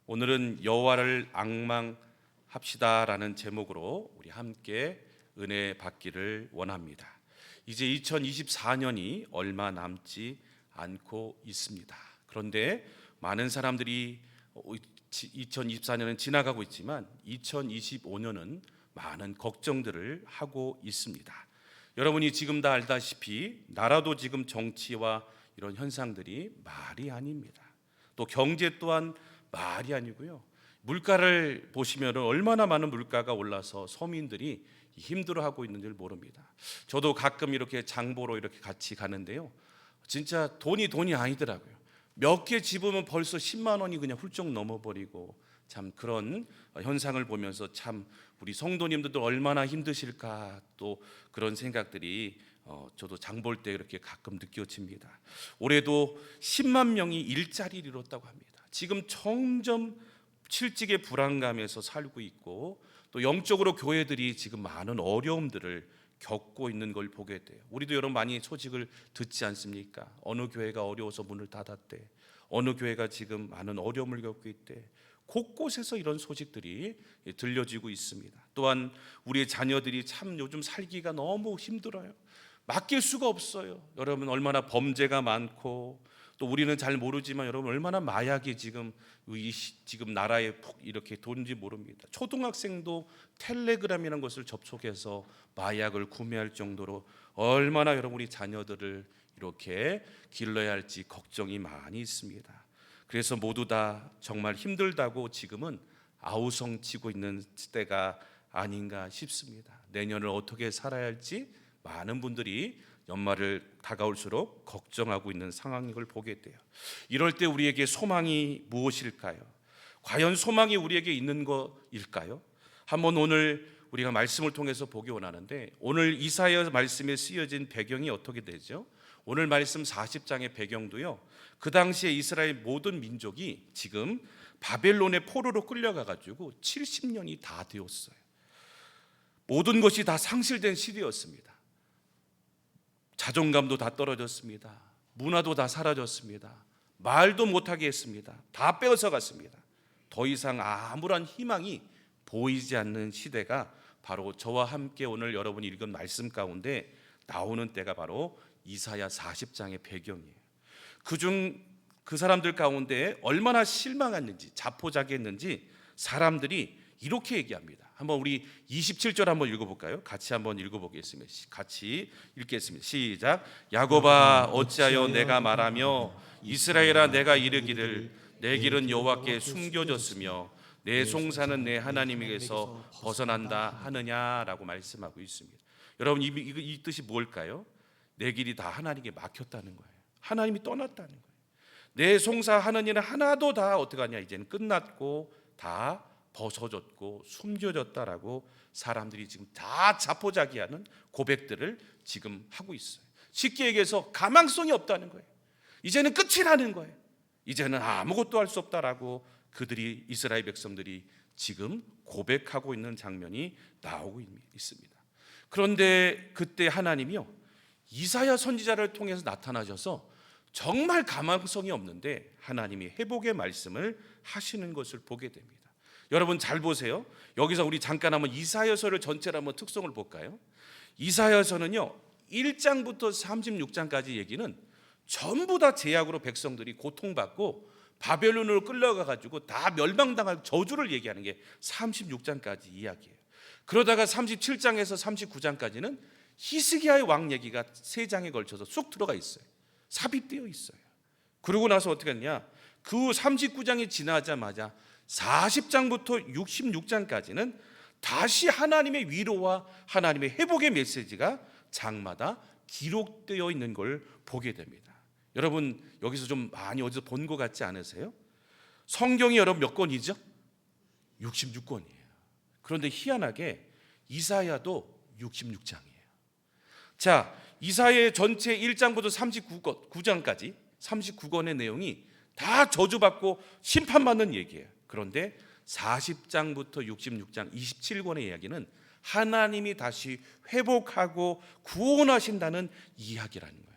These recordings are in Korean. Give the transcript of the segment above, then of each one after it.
오늘은 여호와를 앙망합시다라는 제목으로 우리 함께 은혜 받기를 원합니다. 이제 2024년이 얼마 남지 않고 있습니다. 그런데 많은 사람들이 2024년은 지나가고 있지만 2025년은 많은 걱정들을 하고 있습니다. 여러분이 지금 다 알다시피 나라도 지금 정치와 이런 현상들이 말이 아닙니다. 또 경제 또한 말이 아니고요. 물가를 보시면 얼마나 많은 물가가 올라서 서민들이 힘들어하고 있는 줄 모릅니다. 저도 가끔 이렇게 장보러 이렇게 같이 가는데요. 진짜 돈이 아니더라고요. 몇 개 집으면 벌써 10만 원이 그냥 훌쩍 넘어버리고, 참 그런 현상을 보면서 참 우리 성도님들도 얼마나 힘드실까, 또 그런 생각들이 저도 장 볼 때 이렇게 가끔 느껴집니다. 올해도 10만 명이 일자리를 잃었다고 합니다. 지금 점점 실직의 불안감에서 살고 있고, 또 영적으로 교회들이 지금 많은 어려움들을 겪고 있는 걸 보게 돼요. 우리도 여러분 많이 소식을 듣지 않습니까? 어느 교회가 어려워서 문을 닫았대, 어느 교회가 지금 많은 어려움을 겪고 있대. 곳곳에서 이런 소식들이 들려지고 있습니다. 또한 우리의 자녀들이 참 요즘 살기가 너무 힘들어요. 맡길 수가 없어요. 여러분 얼마나 범죄가 많고, 또 우리는 잘 모르지만 여러분 얼마나 마약이 지금 나라에 푹 이렇게 도는지 모릅니다. 초등학생도 텔레그램이라는 것을 접속해서 마약을 구매할 정도로 얼마나 여러분 우리 자녀들을 이렇게 길러야 할지 걱정이 많이 있습니다. 그래서 모두 다 정말 힘들다고 지금은 아우성치고 있는 때가 아닌가 싶습니다. 내년을 어떻게 살아야 할지 많은 분들이 연말을 다가올수록 걱정하고 있는 상황인 걸 보게 돼요. 이럴 때 우리에게 소망이 무엇일까요? 과연 소망이 우리에게 있는 것일까요? 한번 오늘 우리가 말씀을 통해서 보기 원하는데, 오늘 이사야 말씀에 쓰여진 배경이 어떻게 되죠? 오늘 말씀 40장의 배경도요, 그 당시에 이스라엘 모든 민족이 지금 바벨론의 포로로 끌려가가지고 70년이 다 되었어요. 모든 것이 다 상실된 시대였습니다. 자존감도 다 떨어졌습니다. 문화도 다 사라졌습니다. 말도 못하게 했습니다. 다 빼앗아 갔습니다. 더 이상 아무런 희망이 보이지 않는 시대가 바로 저와 함께 오늘 여러분이 읽은 말씀 가운데 나오는 때가 바로 이사야 40장의 배경이에요. 그중 그 사람들 가운데 얼마나 실망했는지, 자포자기했는지 사람들이 이렇게 얘기합니다. 한번 우리 27절 한번 읽어볼까요? 같이 한번 읽어보겠습니다. 같이 읽겠습니다. 시작. 야곱아 어찌하여 내가 말하며 이스라엘아 내가 이르기를 내 길은 여호와께 숨겨졌으며 내 송사는 내 하나님에게서 벗어난다 하느냐라고 말씀하고 있습니다. 여러분 이 뜻이 뭘까요? 내 길이 다 하나님께 막혔다는 거예요. 하나님이 떠났다는 거예요. 내 송사하는 일은 하나도 다 어떻게 하냐, 이제는 끝났고 다 벗어졌고 숨겨졌다라고 사람들이 지금 다 자포자기하는 고백들을 지금 하고 있어요. 쉽게 얘기해서 가망성이 없다는 거예요. 이제는 끝이라는 거예요. 이제는 아무것도 할 수 없다라고 그들이, 이스라엘 백성들이 지금 고백하고 있는 장면이 나오고 있습니다. 그런데 그때 하나님이요, 이사야 선지자를 통해서 나타나셔서 정말 가망성이 없는데 하나님이 회복의 말씀을 하시는 것을 보게 됩니다. 여러분 잘 보세요. 여기서 우리 잠깐 한번 이사야서를 전체로 한번 특성을 볼까요? 이사야서는요 1장부터 36장까지 얘기는 전부 다 제약으로 백성들이 고통받고 바벨론으로 끌려가 가지고 다 멸망당할 저주를 얘기하는 게 36장까지 이야기예요. 그러다가 37장에서 39장까지는 히스기야의 왕 얘기가 3장에 걸쳐서 쑥 들어가 있어요. 삽입되어 있어요. 그러고 나서 어떻게 했냐, 그 39장이 지나자마자 40장부터 66장까지는 다시 하나님의 위로와 하나님의 회복의 메시지가 장마다 기록되어 있는 걸 보게 됩니다. 여러분 여기서 좀 많이 어디서 본 것 같지 않으세요? 성경이 여러분 몇 권이죠? 66권이에요. 그런데 희한하게 이사야도 66장이에요. 자, 이사야의 전체 1장부터 39장까지 39권의 내용이 다 저주받고 심판받는 얘기예요. 그런데 40장부터 66장 27권의 이야기는 하나님이 다시 회복하고 구원하신다는 이야기라는 거예요.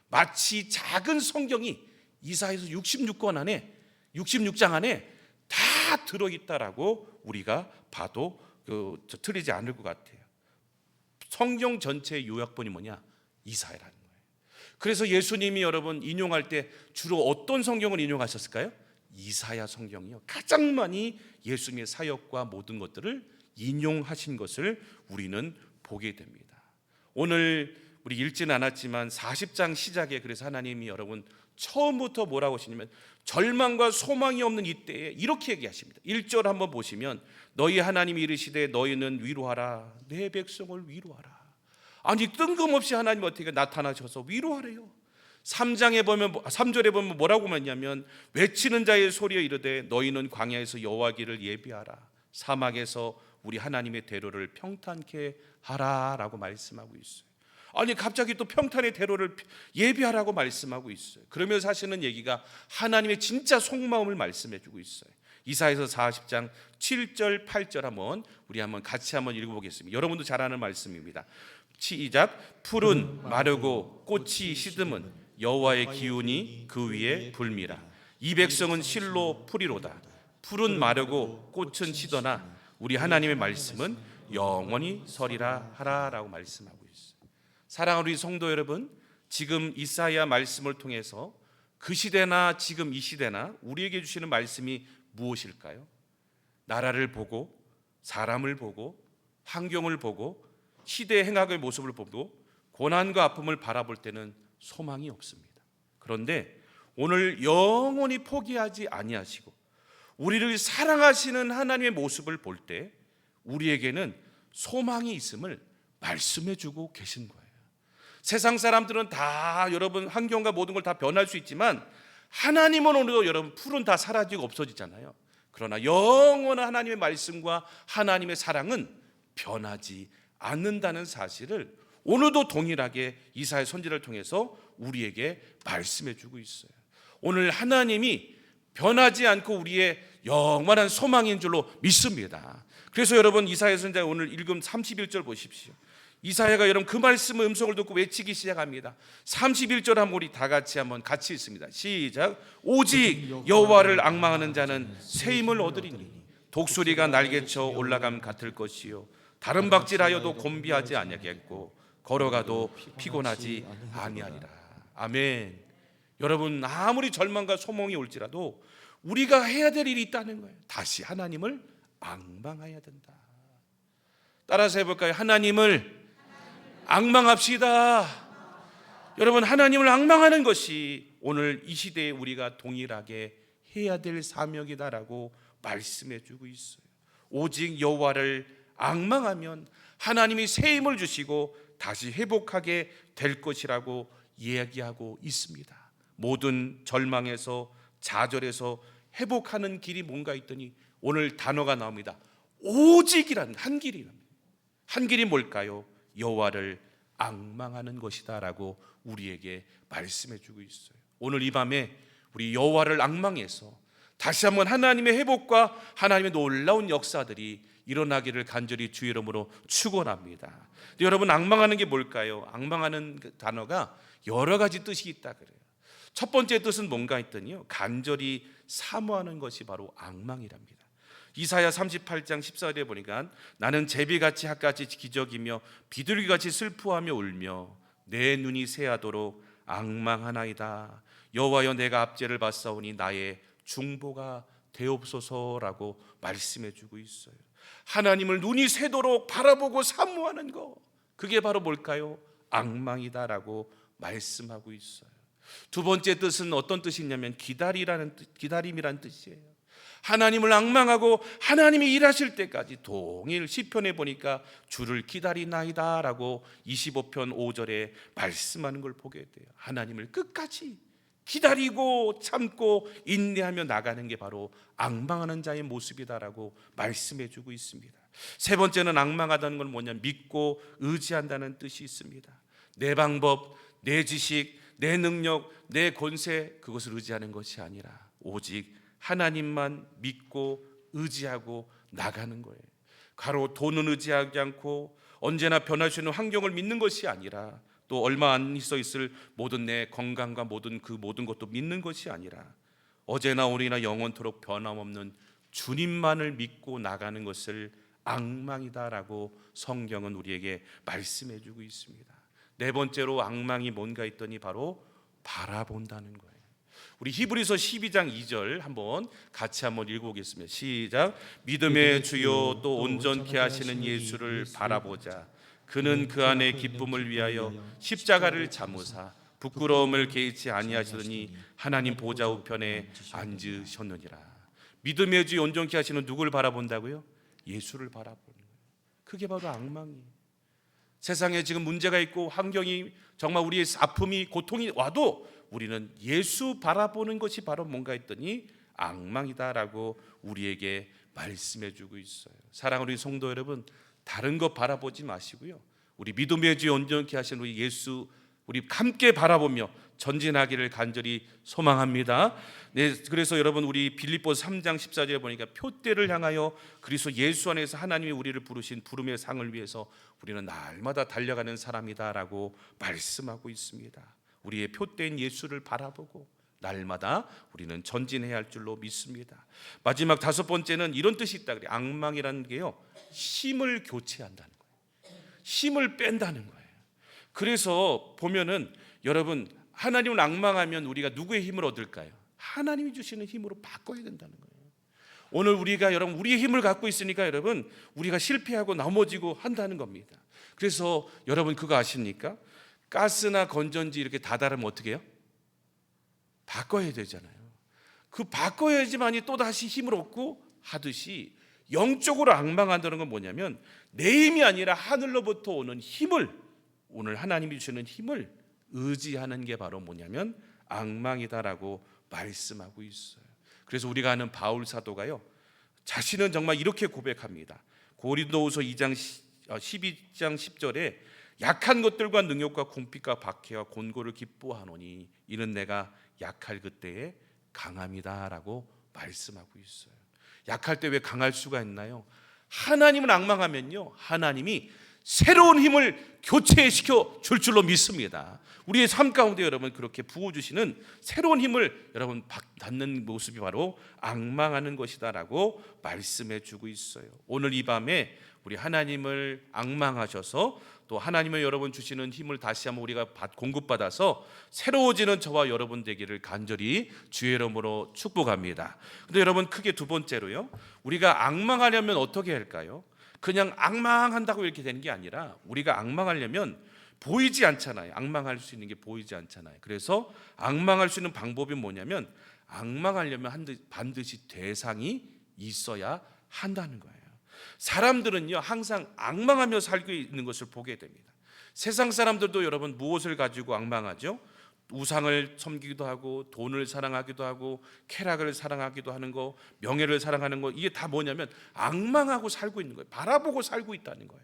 마치 작은 성경이 이사야서 66장 안에 다 들어있다라고 우리가 봐도 틀리지 않을 것 같아요. 성경 전체의 요약본이 뭐냐? 이사야라는 거예요. 그래서 예수님이 여러분 인용할 때 주로 어떤 성경을 인용하셨을까요? 이사야 성경이요. 가장 많이 예수님의 사역과 모든 것들을 인용하신 것을 우리는 보게 됩니다. 오늘 우리 읽지는 않았지만 40장 시작에 그래서 하나님이 여러분 처음부터 뭐라고 하시냐면 절망과 소망이 없는 이때에 이렇게 얘기하십니다. 1절 한번 보시면 너희 하나님이 이르시되 너희는 위로하라 내 백성을 위로하라. 아니 뜬금없이 하나님 어떻게 나타나셔서 위로하래요. 3절에 보면 뭐라고 했냐면 외치는 자의 소리에 이르되 너희는 광야에서 여호와기를 예비하라 사막에서 우리 하나님의 대로를 평탄케 하라라고 말씀하고 있어요. 아니 갑자기 또 평탄의 대로를 예비하라고 말씀하고 있어요. 그러면서 하시는 얘기가 하나님의 진짜 속마음을 말씀해 주고 있어요. 이사야서 40장 7절 8절 우리 한번 같이 한번 읽어보겠습니다. 여러분도 잘 아는 말씀입니다. 시작. 풀은 마르고 꽃이 시듬은 여호와의 기운이 그 위에 불미라. 이 백성은 실로 풀이로다. 풀은 마르고 꽃은 시더나 우리 하나님의 말씀은 영원히 서리라 하라라고 말씀하고 있어요. 사랑하는 우리 성도 여러분, 지금 이사야 말씀을 통해서 그 시대나 지금 이 시대나 우리에게 주시는 말씀이 무엇일까요? 나라를 보고 사람을 보고 환경을 보고 시대의 행악의 모습을 보고 고난과 아픔을 바라볼 때는 소망이 없습니다. 그런데 오늘 영원히 포기하지 아니하시고 우리를 사랑하시는 하나님의 모습을 볼 때 우리에게는 소망이 있음을 말씀해 주고 계신 거예요. 세상 사람들은 다 여러분 환경과 모든 걸 다 변할 수 있지만 하나님은 오늘도 여러분 풀은 다 사라지고 없어지잖아요. 그러나 영원한 하나님의 말씀과 하나님의 사랑은 변하지 않는다는 사실을 오늘도 동일하게 이사야 선지자를 통해서 우리에게 말씀해 주고 있어요. 오늘 하나님이 변하지 않고 우리의 영원한 소망인 줄로 믿습니다. 그래서 여러분 이사야 선지자 오늘 읽은 31절 보십시오. 이사야가 여러분 그 말씀의 음성을 듣고 외치기 시작합니다. 31절 한번 우리 다 같이 한번 같이 읽습니다. 시작. 오직 여호와를 앙망하는 자는 새 힘을 얻으리니 독수리가 날개쳐 올라감 같을 것이요 다른 박질하여도 곤비하지 아니하겠고 걸어가도 피곤하지 아니하리라. 아멘. 여러분 아무리 절망과 소망이 올지라도 우리가 해야 될 일이 있다는 거예요. 다시 하나님을 앙망해야 된다. 따라서 해볼까요? 하나님을 앙망합시다. 여러분 하나님을 앙망하는 것이 오늘 이 시대에 우리가 동일하게 해야 될 사명이다라고 말씀해 주고 있어요. 오직 여호와를 앙망하면 하나님이 새 힘을 주시고 다시 회복하게 될 것이라고 이야기하고 있습니다. 모든 절망에서 좌절에서 회복하는 길이 뭔가 있더니 오늘 단어가 나옵니다. 오직이라는 한 길이. 한 길이 뭘까요? 여호와를 앙망하는 것이다라고 우리에게 말씀해 주고 있어요. 오늘 이 밤에 우리 여호와를 앙망해서 다시 한번 하나님의 회복과 하나님의 놀라운 역사들이 일어나기를 간절히 주의 이름으로 축원합니다. 여러분 앙망하는 게 뭘까요? 앙망하는 그 단어가 여러 가지 뜻이 있다 그래요. 첫 번째 뜻은 뭔가 했더니요, 간절히 사모하는 것이 바로 앙망이랍니다. 이사야 38장 14절에 보니까 나는 제비같이 학같이 기적이며 비둘기같이 슬퍼하며 울며 내 눈이 새하도록 앙망하나이다. 여호와여 내가 압제를 받사오니 나의 중보가 되옵소서라고 말씀해 주고 있어요. 하나님을 눈이 새도록 바라보고 사모하는 거, 그게 바로 뭘까요? 앙망이다라고 말씀하고 있어요. 두 번째 뜻은 어떤 뜻이냐면 기다림이라는 뜻이에요. 하나님을 앙망하고 하나님이 일하실 때까지 동일 시편에 보니까 주를 기다리나이다 라고 25편 5절에 말씀하는 걸 보게 돼요. 하나님을 끝까지 기다리고 참고 인내하며 나가는 게 바로 앙망하는 자의 모습이다라고 말씀해 주고 있습니다. 세 번째는 앙망하다는 건 뭐냐, 믿고 의지한다는 뜻이 있습니다. 내 방법, 내 지식, 내 능력, 내 권세, 그것을 의지하는 것이 아니라 오직 하나님만 믿고 의지하고 나가는 거예요. 가로 돈은 의지하지 않고 언제나 변할 수 있는 환경을 믿는 것이 아니라 또 얼마 안 있어 있을 모든 내 건강과 모든 것도 믿는 것이 아니라 어제나 오늘이나 영원토록 변함없는 주님만을 믿고 나가는 것을 앙망이다라고 성경은 우리에게 말씀해 주고 있습니다. 네 번째로 앙망이 뭔가 했더니 바로 바라본다는 거예요. 우리 히브리서 12장 2절 같이 한번 읽어보겠습니다. 시작. 믿음의 주요 또 온전케 하시는 예수를 바라보자. 그는 그 안에 기쁨을 위하여 십자가를 자무사 부끄러움을 개의치 아니하시더니 하나님 보좌 우편에 앉으셨느니라. 믿음의 주 온전케 하시는 누구를 바라본다고요? 예수를 바라보는 거예요. 그게 바로 앙망이에요. 세상에 지금 문제가 있고 환경이 정말 우리의 아픔이 고통이 와도 우리는 예수 바라보는 것이 바로 뭔가 했더니 앙망이다라고 우리에게 말씀해 주고 있어요. 사랑하는 우리 성도 여러분, 다른 것 바라보지 마시고요, 우리 믿음의 주 온전케 하신 우리 예수 우리 함께 바라보며 전진하기를 간절히 소망합니다. 네, 그래서 여러분 우리 빌립보서 3장 14절에 보니까 표대를 향하여 그리스도 예수 안에서 하나님이 우리를 부르신 부름의 상을 위해서 우리는 날마다 달려가는 사람이다라고 말씀하고 있습니다. 우리의 표대인 예수를 바라보고 날마다 우리는 전진해야 할 줄로 믿습니다. 마지막 다섯 번째는 이런 뜻이 있다 그래요. 앙망이라는 게요, 힘을 교체한다는 거예요. 힘을 뺀다는 거예요. 그래서 보면은 여러분, 하나님을 앙망하면 우리가 누구의 힘을 얻을까요? 하나님이 주시는 힘으로 바꿔야 된다는 거예요. 오늘 우리가 여러분 우리의 힘을 갖고 있으니까 여러분 우리가 실패하고 넘어지고 한다는 겁니다. 그래서 여러분 그거 아십니까? 가스나 건전지 이렇게 다다르면 어떻게 해요? 바꿔야 되잖아요. 그 바꿔야지만이 또 다시 힘을 얻고 하듯이 영적으로 앙망한다는 건 뭐냐면 내 힘이 아니라 하늘로부터 오는 힘을, 오늘 하나님이 주시는 힘을 의지하는 게 바로 뭐냐면 앙망이다라고 말씀하고 있어요. 그래서 우리가 아는 바울 사도가요, 자신은 정말 이렇게 고백합니다. 고린도후서 2장 12장 10절에 약한 것들과 능욕과 궁핍과 박해와 곤고를 기뻐하노니 이는 내가 약할 그때에 강함이다라고 말씀하고 있어요. 약할 때 왜 강할 수가 있나요? 하나님을 앙망하면요, 하나님이 새로운 힘을 교체시켜 줄 줄로 믿습니다. 우리의 삶 가운데 여러분 그렇게 부어주시는 새로운 힘을 여러분 받는 모습이 바로 앙망하는 것이다라고 말씀해 주고 있어요. 오늘 이 밤에 우리 하나님을 앙망하셔서 또 하나님의 여러분 주시는 힘을 다시 한번 우리가 공급받아서 새로워지는 저와 여러분 되기를 간절히 주의 이름으로 축복합니다. 근데 여러분 크게 두 번째로요, 우리가 앙망하려면 어떻게 할까요? 그냥 앙망한다고 이렇게 되는 게 아니라 우리가 앙망하려면 보이지 않잖아요. 앙망할 수 있는 게 보이지 않잖아요. 그래서 앙망할 수 있는 방법이 뭐냐면 앙망하려면 반드시 대상이 있어야 한다는 거예요. 사람들은요 항상 앙망하며 살고 있는 것을 보게 됩니다. 세상 사람들도 여러분 무엇을 가지고 앙망하죠? 우상을 섬기기도 하고 돈을 사랑하기도 하고 쾌락을 사랑하기도 하는 거, 명예를 사랑하는 거, 이게 다 뭐냐면 앙망하고 살고 있는 거예요. 바라보고 살고 있다는 거예요.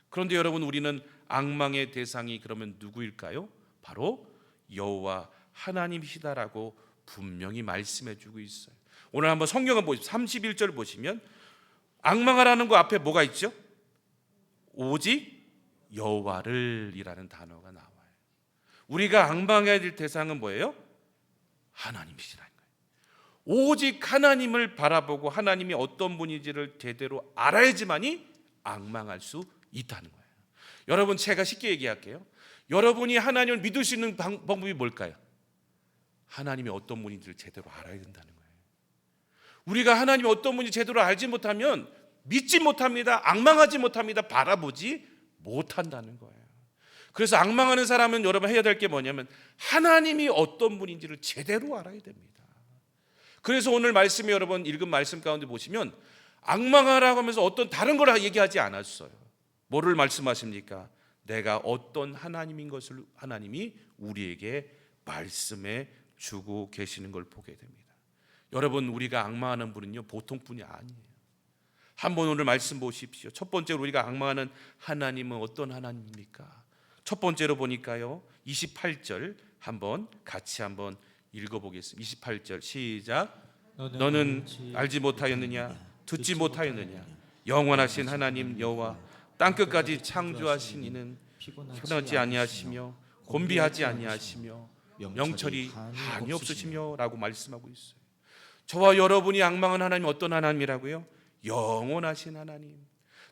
그런데 여러분 우리는 앙망의 대상이 그러면 누구일까요? 바로 여호와 하나님이시다라고 분명히 말씀해 주고 있어요. 오늘 한번 성경을 보시면 31절 보시면 앙망하라는 거 앞에 뭐가 있죠? 오직 여호와를 이라는 단어가 나와요. 우리가 앙망해야 될 대상은 뭐예요? 하나님이시라는 거예요. 오직 하나님을 바라보고 하나님이 어떤 분인지를 제대로 알아야지만이 앙망할 수 있다는 거예요. 여러분 제가 쉽게 얘기할게요. 여러분이 하나님을 믿을 수 있는 방법이 뭘까요? 하나님이 어떤 분인지를 제대로 알아야 된다는 거예요. 우리가 하나님이 어떤 분인지 제대로 알지 못하면 믿지 못합니다. 앙망하지 못합니다. 바라보지 못한다는 거예요. 그래서 앙망하는 사람은 여러분 해야 될 게 뭐냐면 하나님이 어떤 분인지를 제대로 알아야 됩니다. 그래서 오늘 말씀에 여러분 읽은 말씀 가운데 보시면 앙망하라고 하면서 어떤 다른 걸 얘기하지 않았어요. 뭐를 말씀하십니까? 내가 어떤 하나님인 것을 하나님이 우리에게 말씀해 주고 계시는 걸 보게 됩니다. 여러분 우리가 앙망하는 분은요 보통 분이 아니에요. 한번 오늘 말씀 보십시오. 첫 번째로 우리가 앙망하는 하나님은 어떤 하나님입니까? 첫 번째로 보니까요 28절 한번 같이 한번 읽어보겠습니다. 28절 시작. 너는 알지 못하였느냐? 듣지 못하였느냐? 영원하신 하나님 여호와 땅끝까지 창조하신 이는 피곤하지 아니하시며 곤비하지 아니하시며 명철이 한이 없으시며 라고 말씀하고 있어요. 저와 여러분이 앙망한 하나님 어떤 하나님이라고요? 영원하신 하나님,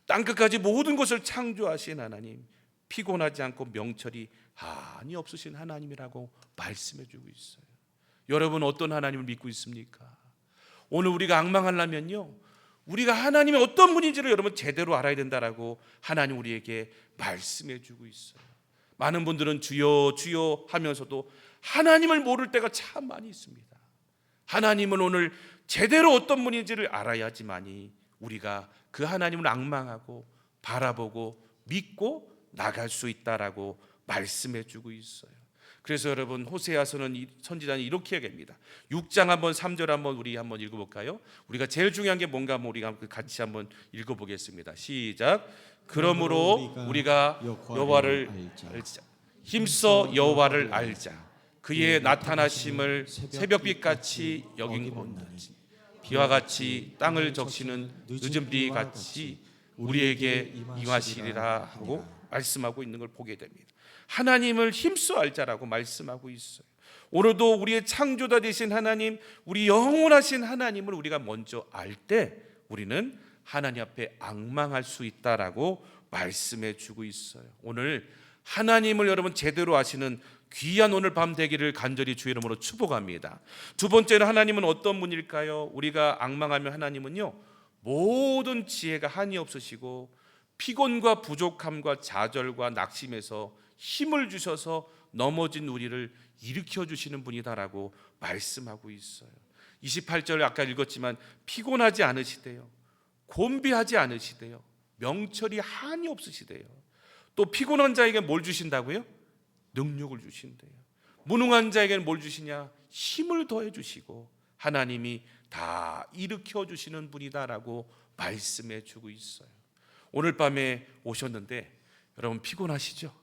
땅끝까지 모든 것을 창조하신 하나님, 피곤하지 않고 명철이 한이 없으신 하나님이라고 말씀해 주고 있어요. 여러분 어떤 하나님을 믿고 있습니까? 오늘 우리가 앙망하려면요, 우리가 하나님이 어떤 분인지를 여러분 제대로 알아야 된다라고 하나님 우리에게 말씀해 주고 있어요. 많은 분들은 주여 주여 하면서도 하나님을 모를 때가 참 많이 있습니다. 하나님은 오늘 제대로 어떤 분인지를 알아야지만이 우리가 그 하나님을 앙망하고 바라보고 믿고 나갈 수 있다라고 말씀해 주고 있어요. 그래서 여러분 호세아서는 선지자는 이렇게 얘기합니다. 6장 한번 3절 한번 우리 한번 읽어볼까요? 우리가 제일 중요한 게 뭔가 우리가 같이 한번 읽어보겠습니다. 시작. 그러므로 우리가 여호와를 알자. 힘써 여호와를 알자. 그의 나타나심을 새벽빛같이 여긴건지 비와 같이 땅을 적시는 늦은 비 같이 우리에게 임하시리라 하고 말씀하고 있는 걸 보게 됩니다. 하나님을 힘써 알자라고 말씀하고 있어요. 오늘도 우리의 창조자 되신 하나님, 우리 영원하신 하나님을 우리가 먼저 알 때 우리는 하나님 앞에 앙망할 수 있다라고 말씀해 주고 있어요. 오늘 하나님을 여러분 제대로 아시는 귀한 오늘 밤 되기를 간절히 주의 이름으로 축복합니다. 두 번째는 하나님은 어떤 분일까요? 우리가 앙망하면 하나님은요, 모든 지혜가 한이 없으시고 피곤과 부족함과 좌절과 낙심에서 힘을 주셔서 넘어진 우리를 일으켜 주시는 분이다라고 말씀하고 있어요. 28절 아까 읽었지만 피곤하지 않으시대요. 곤비하지 않으시대요. 명철이 한이 없으시대요. 또 피곤한 자에게 뭘 주신다고요? 능력을 주신대요. 무능한 자에게는 뭘 주시냐? 힘을 더해 주시고 하나님이 다 일으켜 주시는 분이다라고 말씀해 주고 있어요. 오늘 밤에 오셨는데 여러분 피곤하시죠?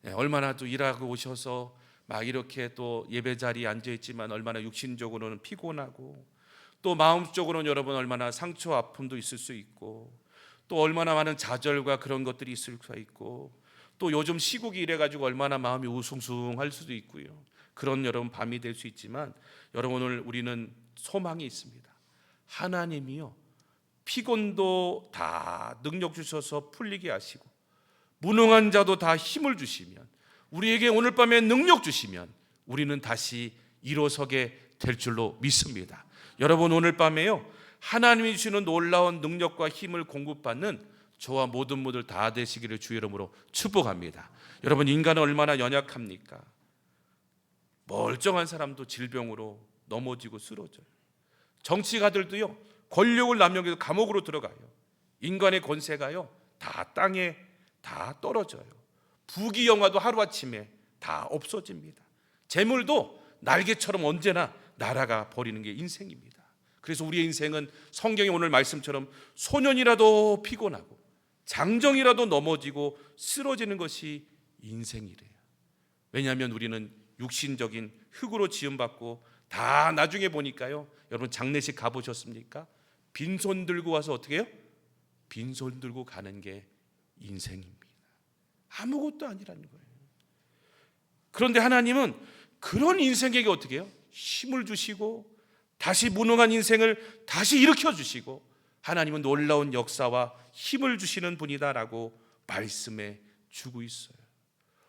네, 얼마나 또 일하고 오셔서 막 이렇게 또 예배 자리에 앉아 있지만 얼마나 육신적으로는 피곤하고 또 마음적으로는 여러분 얼마나 상처 아픔도 있을 수 있고 또 얼마나 많은 좌절과 그런 것들이 있을 수 있고 또 요즘 시국이 이래가지고 얼마나 마음이 우숭숭할 수도 있고요. 그런 여러분 밤이 될 수 있지만 여러분 오늘 우리는 소망이 있습니다. 하나님이요 피곤도 다 능력 주셔서 풀리게 하시고 무능한 자도 다 힘을 주시면 우리에게 오늘 밤에 능력 주시면 우리는 다시 일어서게 될 줄로 믿습니다. 여러분 오늘 밤에요 하나님이 주시는 놀라운 능력과 힘을 공급받는 저와 모든 분들 다 되시기를 주의 이름으로 축복합니다. 여러분 인간은 얼마나 연약합니까? 멀쩡한 사람도 질병으로 넘어지고 쓰러져요. 정치가들도요 권력을 남용해서 감옥으로 들어가요. 인간의 권세가요 다 땅에 다 떨어져요. 부귀영화도 하루아침에 다 없어집니다. 재물도 날개처럼 언제나 날아가 버리는 게 인생입니다. 그래서 우리의 인생은 성경의 오늘 말씀처럼 소년이라도 피곤하고 장정이라도 넘어지고 쓰러지는 것이 인생이래요. 왜냐하면 우리는 육신적인 흙으로 지음받고 다 나중에 보니까요 여러분 장례식 가보셨습니까? 빈손 들고 와서 어떻게 해요? 빈손 들고 가는 게 인생입니다. 아무것도 아니라는 거예요. 그런데 하나님은 그런 인생에게 어떻게 해요? 힘을 주시고 다시 무능한 인생을 다시 일으켜 주시고 하나님은 놀라운 역사와 힘을 주시는 분이다라고 말씀해 주고 있어요.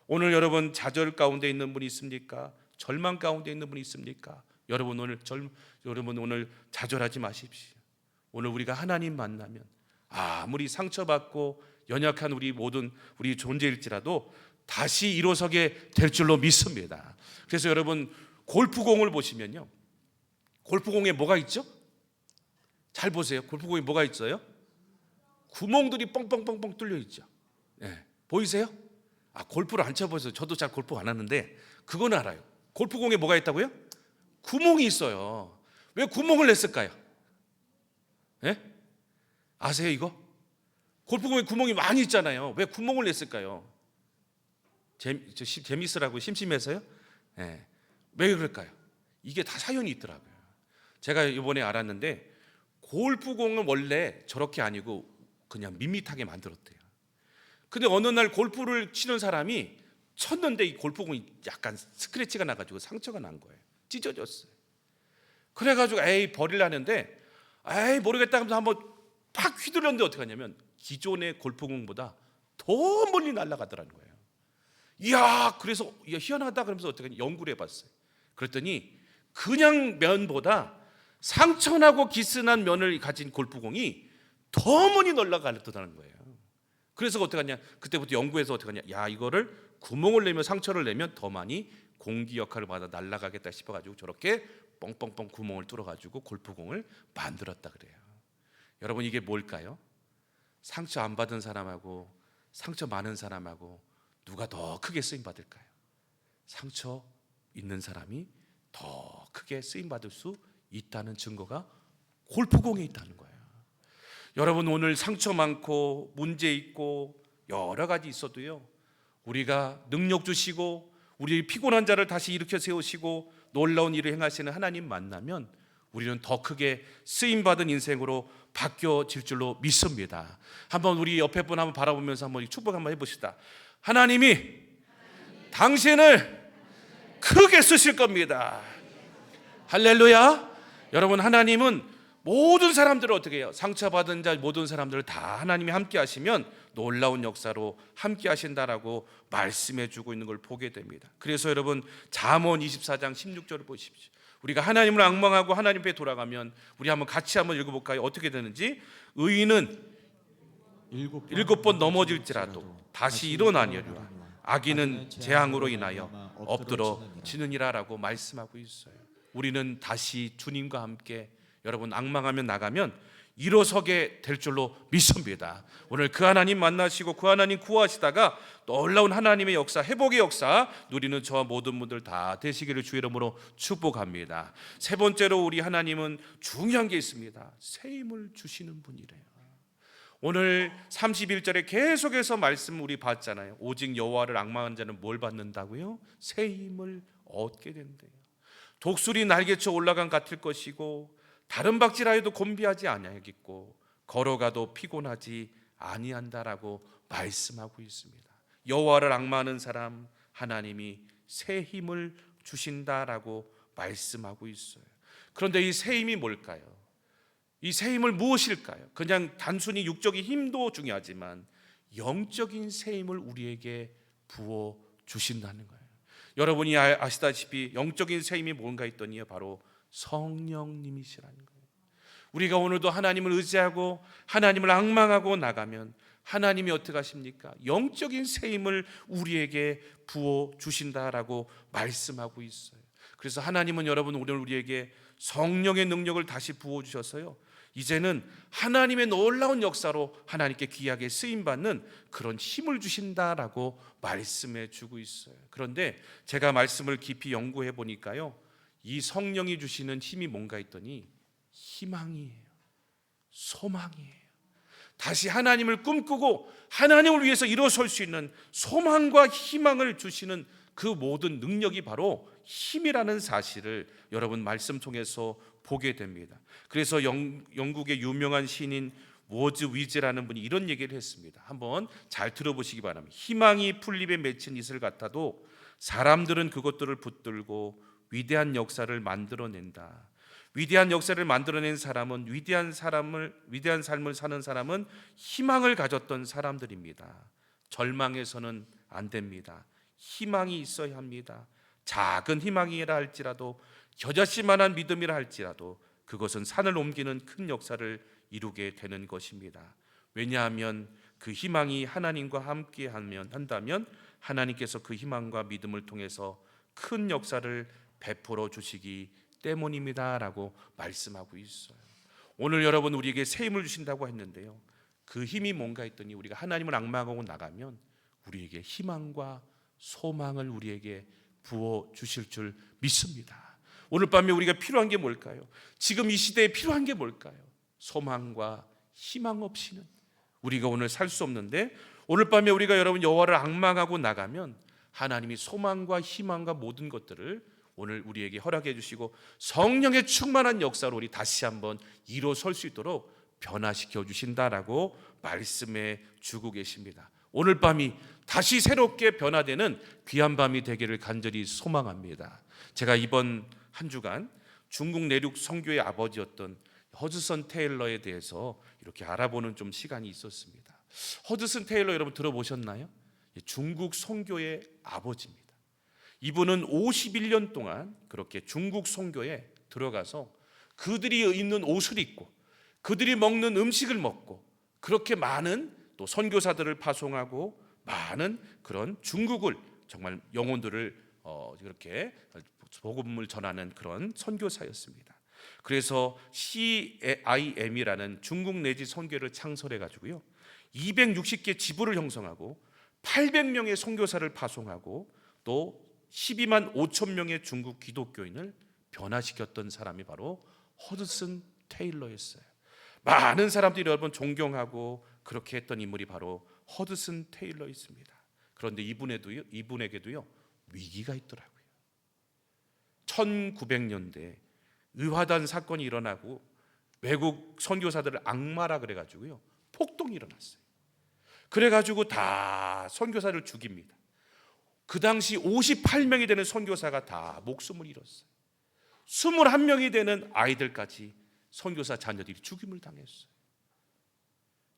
오늘 여러분 좌절 가운데 있는 분이 있습니까? 절망 가운데 있는 분이 있습니까? 여러분 오늘 좌절하지 마십시오. 오늘 우리가 하나님 만나면 아무리 상처받고 연약한 우리 존재일지라도 다시 일어서게 될 줄로 믿습니다. 그래서 여러분 골프공을 보시면요 골프공에 뭐가 있죠? 잘 보세요. 골프공에 뭐가 있어요? 구멍들이 뻥뻥뻥뻥 뚫려 있죠. 네. 보이세요? 골프를 안 쳐보셔서 저도 잘 골프 안 하는데 그건 알아요. 골프공에 뭐가 있다고요? 구멍이 있어요. 왜 구멍을 냈을까요? 네? 아세요 이거? 골프공에 구멍이 많이 있잖아요. 왜 구멍을 냈을까요? 재밌으라고 심심해서요? 네. 왜 그럴까요? 이게 다 사연이 있더라고요. 제가 이번에 알았는데 골프공은 원래 저렇게 아니고 그냥 밋밋하게 만들었대요. 근데 어느 날 골프를 치는 사람이 쳤는데 이 골프공이 약간 스크래치가 나가지고 상처가 난 거예요. 찢어졌어요. 그래가지고 에이 버리려는데 에이 모르겠다 하면서 한번 팍 휘둘렀는데 어떻게 하냐면 기존의 골프공보다 더 멀리 날아가더라는 거예요. 이야, 그래서 야, 희한하다 그러면서 어떻게 하냐, 연구를 해봤어요. 그랬더니 그냥 면보다 상처나고 기스난 면을 가진 골프공이 더 멀리 날아가더라는 거예요. 그래서 어떻게 하냐, 그때부터 연구해서 어떻게 하냐, 야, 이거를 구멍을 내면, 상처를 내면 더 많이 공기 역할을 받아 날아가겠다 싶어가지고 저렇게 뻥뻥뻥 구멍을 뚫어가지고 골프공을 만들었다 그래요. 여러분, 이게 뭘까요? 상처 안 받은 사람하고 상처 많은 사람하고 누가 더 크게 쓰임 받을까요? 상처 있는 사람이 더 크게 쓰임 받을 수 있다는 증거가 골프공에 있다는 거예요. 여러분, 오늘 상처 많고 문제 있고 여러 가지 있어도요, 우리가 능력 주시고 우리 피곤한 자를 다시 일으켜 세우시고 놀라운 일을 행하시는 하나님 만나면 우리는 더 크게 쓰임받은 인생으로 바뀌어질 줄로 믿습니다. 한번 우리 옆에 분 한번 바라보면서 한번 축복 한번 해봅시다. 하나님이 당신을 크게 쓰실 겁니다. 할렐루야. 여러분, 하나님은 모든 사람들을 어떻게 해요? 상처받은 자 모든 사람들을 다 하나님이 함께 하시면 놀라운 역사로 함께 하신다라고 말씀해 주고 있는 걸 보게 됩니다. 그래서 여러분, 잠언 24장 16절을 보십시오. 우리가 하나님을 앙망하고 하나님 앞에 돌아가면 우리 한번 같이 한번 읽어볼까요? 어떻게 되는지. 의인은 7번 넘어질지라도 다시 일어나려니와 악인은 재앙으로 인하여 엎드러지느니라라고 말씀하고 있어요. 우리는 다시 주님과 함께 여러분 앙망하면 나가면 일어서게 될 줄로 믿습니다. 오늘 그 하나님 만나시고 그 하나님 구하시다가 놀라운 하나님의 역사, 회복의 역사 누리는 저와 모든 분들 다 되시기를 주의 이름으로 축복합니다. 세 번째로 우리 하나님은 중요한 게 있습니다. 새 힘을 주시는 분이래요. 오늘 31절에 계속해서 말씀 우리 봤잖아요. 오직 여호와를 앙망하는 자는 뭘 받는다고요? 새 힘을 얻게 된대요. 독수리 날개쳐 올라간 같을 것이고 다른 박질하여도 곤비하지 아니하겠고 걸어가도 피곤하지 아니한다라고 말씀하고 있습니다. 여호와를 앙망하는 사람 하나님이 새 힘을 주신다라고 말씀하고 있어요. 그런데 이 새 힘이 뭘까요? 이 새 힘을 무엇일까요? 그냥 단순히 육적인 힘도 중요하지만 영적인 새 힘을 우리에게 부어 주신다는 거예요. 여러분이 아시다시피 영적인 새 힘이 뭔가 했더니요, 바로 성령님이시라는 거예요. 우리가 오늘도 하나님을 의지하고 하나님을 앙망하고 나가면 하나님이 어떻게 하십니까? 영적인 새 힘을 우리에게 부어 주신다라고 말씀하고 있어요. 그래서 하나님은 여러분 오늘 우리에게 성령의 능력을 다시 부어 주셔서요, 이제는 하나님의 놀라운 역사로 하나님께 귀하게 쓰임받는 그런 힘을 주신다라고 말씀해 주고 있어요. 그런데 제가 말씀을 깊이 연구해 보니까요, 이 성령이 주시는 힘이 뭔가 했더니 희망이에요. 소망이에요. 다시 하나님을 꿈꾸고 하나님을 위해서 일어설 수 있는 소망과 희망을 주시는 그 모든 능력이 바로 힘이라는 사실을 여러분 말씀 통해서 보게 됩니다. 그래서 영국의 유명한 시인인 워즈 위즈라는 분이 이런 얘기를 했습니다. 한번 잘 들어보시기 바랍니다. 희망이 풀잎에 맺힌 이슬 같아도 사람들은 그것들을 붙들고 위대한 역사를 만들어낸다. 위대한 역사를 만들어낸 사람은 위대한 삶을 사는 사람은 희망을 가졌던 사람들입니다. 절망해서는 안 됩니다. 희망이 있어야 합니다. 작은 희망이라 할지라도 겨자씨만한 믿음이라 할지라도 그것은 산을 옮기는 큰 역사를 이루게 되는 것입니다. 왜냐하면 그 희망이 하나님과 함께 한다면 하나님께서 그 희망과 믿음을 통해서 큰 역사를 베풀어 주시기 때문입니다 라고 말씀하고 있어요. 오늘 여러분 우리에게 새 힘을 주신다고 했는데요, 그 힘이 뭔가 했더니 우리가 하나님을 앙망하고 나가면 우리에게 희망과 소망을 우리에게 부어 주실 줄 믿습니다. 오늘 밤에 우리가 필요한 게 뭘까요? 지금 이 시대에 필요한 게 뭘까요? 소망과 희망 없이는 우리가 오늘 살 수 없는데, 오늘 밤에 우리가 여러분 여호와를 앙망하고 나가면 하나님이 소망과 희망과 모든 것들을 오늘 우리에게 허락해 주시고 성령의 충만한 역사로 우리 다시 한번 일어설 수 있도록 변화시켜 주신다라고 말씀해 주고 계십니다. 오늘 밤이 다시 새롭게 변화되는 귀한 밤이 되기를 간절히 소망합니다. 제가 이번 한 주간 중국 내륙 선교의 아버지였던 허드슨 테일러에 대해서 이렇게 알아보는 좀 시간이 있었습니다. 허드슨 테일러 여러분 들어보셨나요? 중국 선교의 아버지입니다. 이분은 51년 동안 그렇게 중국 선교에 들어가서 그들이 입는 옷을 입고 그들이 먹는 음식을 먹고 그렇게 많은 또 선교사들을 파송하고 많은 그런 중국을 정말 영혼들을 이렇게 복음을 전하는 그런 선교사였습니다. 그래서 CIM이라는 중국 내지 선교를 창설해 가지고요 260개 지부를 형성하고 800명의 선교사를 파송하고 또 12만 5천 명의 중국 기독교인을 변화시켰던 사람이 바로 허드슨 테일러였어요. 많은 사람들이 여러분 존경하고 그렇게 했던 인물이 바로 허드슨 테일러였습니다. 그런데 이분에게도요 위기가 있더라고요. 1900년대 의화단 사건이 일어나고 외국 선교사들을 악마라 그래가지고요 폭동이 일어났어요. 그래가지고 다 선교사를 죽입니다. 그 당시 58명이 되는 선교사가 다 목숨을 잃었어요. 21명이 되는 아이들까지 선교사 자녀들이 죽임을 당했어요.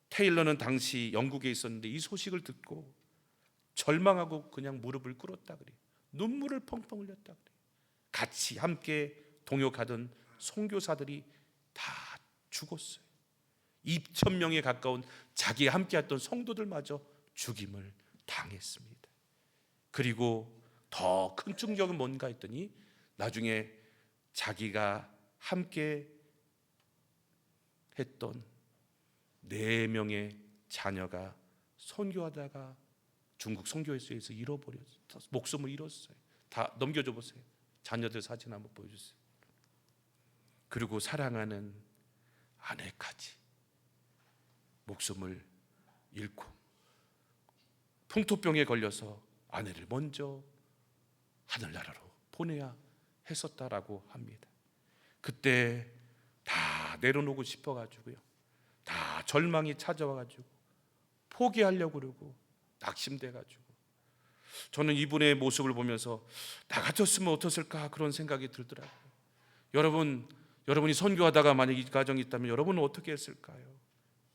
테일러는 당시 영국에 있었는데 이 소식을 듣고 절망하고 그냥 무릎을 꿇었다 그래요. 눈물을 펑펑 흘렸다 그래요. 같이 함께 동역하던 선교사들이 다 죽었어요. 2,000명에 가까운 자기와 함께했던 성도들마저 죽임을 당했습니다. 그리고 더 큰 충격은 뭔가 했더니 나중에 자기가 함께 했던 4명의 자녀가 선교하다가 중국 선교회에서 잃어버렸어요. 목숨을 잃었어요. 다 넘겨줘 보세요. 자녀들 사진 한번 보여주세요. 그리고 사랑하는 아내까지 목숨을 잃고 풍토병에 걸려서 아내를 먼저 하늘나라로 보내야 했었다라고 합니다. 그때 다 내려놓고 싶어가지고요 다 절망이 찾아와가지고 포기하려고 그러고 낙심돼가지고 저는 이분의 모습을 보면서 나 같았으면 어땠을까 그런 생각이 들더라고요. 여러분이 선교하다가 만약 이 가정이 있다면 여러분은 어떻게 했을까요?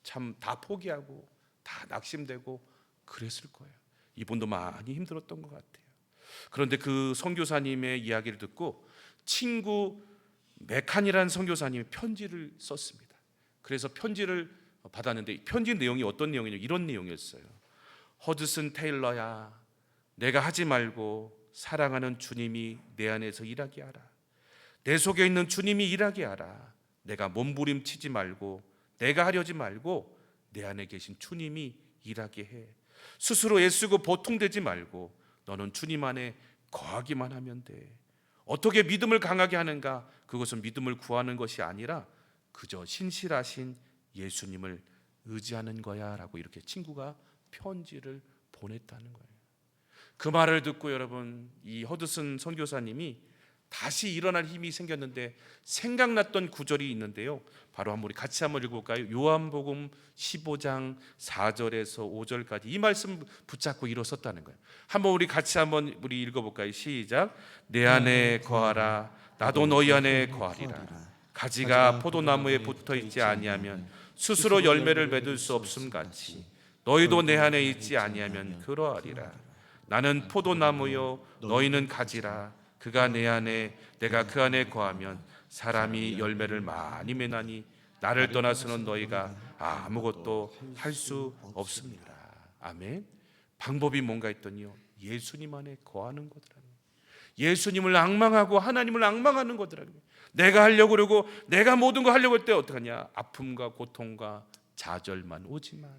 참 다 포기하고 다 낙심되고 그랬을 거예요. 이분도 많이 힘들었던 것 같아요. 그런데 그 선교사님의 이야기를 듣고 친구 메칸이라는 선교사님이 편지를 썼습니다. 그래서 편지를 받았는데 편지 내용이 어떤 내용이냐 이런 내용이었어요. 허드슨 테일러야, 내가 하지 말고 사랑하는 주님이 내 안에서 일하게 하라. 내 속에 있는 주님이 일하게 하라. 내가 몸부림치지 말고 내가 하려지 말고 내 안에 계신 주님이 일하게 해. 스스로 애쓰고 보통되지 말고 너는 주님 안에 거하기만 하면 돼. 어떻게 믿음을 강하게 하는가? 그것은 믿음을 구하는 것이 아니라 그저 신실하신 예수님을 의지하는 거야 라고 이렇게 친구가 편지를 보냈다는 거예요. 그 말을 듣고 여러분 이 허드슨 선교사님이 다시 일어날 힘이 생겼는데 생각났던 구절이 있는데요 바로 한번 우리 같이 한번 읽어볼까요? 요한복음 15장 4절에서 5절까지 이 말씀 붙잡고 일어섰다는 거예요. 한번 우리 같이 한번 우리 읽어볼까요? 시작. 내 안에 거하라 나도 너희 안에 거하리라. 가지가 포도나무에 붙어있지 아니하면 스스로 열매를 맺을 수 없음 같이 너희도 내 안에 있지 아니하면 그러하리라. 나는 포도나무요 너희는 가지라. 그가 내 안에 내가 그 안에 거하면 사람이 열매를 많이 맺나니 나를 떠나서는 너희가 아무것도 할 수 없습니다. 아멘. 방법이 뭔가 했더니요 예수님 안에 거하는 거더라고요. 예수님을 앙망하고 하나님을 앙망하는 거더라고요. 내가 하려고 그러고 내가 모든 거 하려고 할 때 어떡하냐? 아픔과 고통과 좌절만 오지만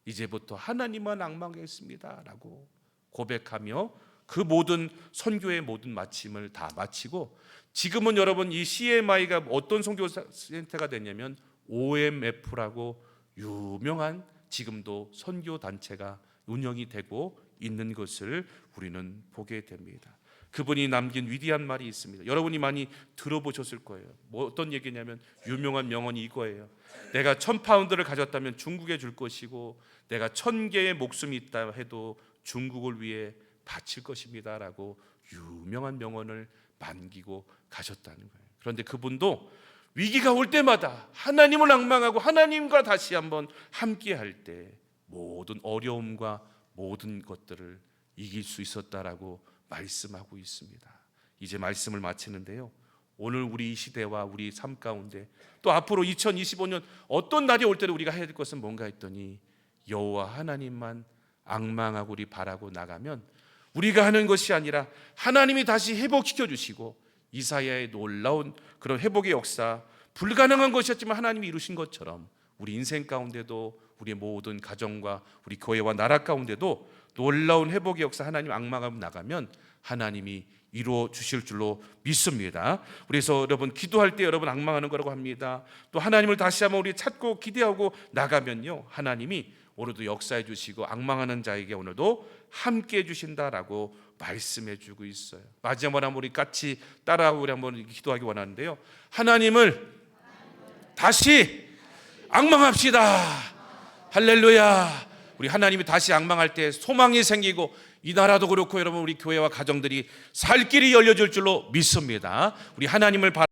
이제부터 하나님만 앙망하겠습니다 라고 고백하며 그 모든 선교의 모든 마침을 다 마치고 지금은 여러분 이 CMI가 어떤 선교 센터가 됐냐면 OMF라고 유명한 지금도 선교 단체가 운영이 되고 있는 것을 우리는 보게 됩니다. 그분이 남긴 위대한 말이 있습니다. 여러분이 많이 들어보셨을 거예요. 뭐 어떤 얘기냐면 유명한 명언이 이거예요. 내가 1,000파운드를 가졌다면 중국에 줄 것이고 내가 1,000개의 목숨이 있다 해도 중국을 위해 바칠 것입니다 라고 유명한 명언을 남기고 가셨다는 거예요. 그런데 그분도 위기가 올 때마다 하나님을 앙망하고 하나님과 다시 한번 함께할 때 모든 어려움과 모든 것들을 이길 수 있었다라고 말씀하고 있습니다. 이제 말씀을 마치는데요, 오늘 우리 이 시대와 우리 삶 가운데 또 앞으로 2025년 어떤 날이 올 때를 우리가 해야 될 것은 뭔가 했더니 여호와 하나님만 앙망하고 우리 바라고 나가면 우리가 하는 것이 아니라 하나님이 다시 회복시켜 주시고 이사야의 놀라운 그런 회복의 역사, 불가능한 것이었지만 하나님이 이루신 것처럼 우리 인생 가운데도 우리의 모든 가정과 우리 교회와 나라 가운데도 놀라운 회복의 역사 하나님 앙망하고 나가면 하나님이 이루어 주실 줄로 믿습니다. 그래서 여러분 기도할 때 여러분 앙망하는 거라고 합니다. 또 하나님을 다시 한번 우리 찾고 기대하고 나가면요, 하나님이 오늘도 역사해 주시고 앙망하는 자에게 오늘도 함께 해 주신다라고 말씀해 주고 있어요. 마지막으로 한번 우리 같이 따라하고 우리 한번 기도하기 원하는데요, 하나님을 다시 앙망합시다. 할렐루야. 우리 하나님이 다시 앙망할 때 소망이 생기고 이 나라도 그렇고 여러분 우리 교회와 가정들이 살 길이 열려질 줄로 믿습니다. 우리 하나님을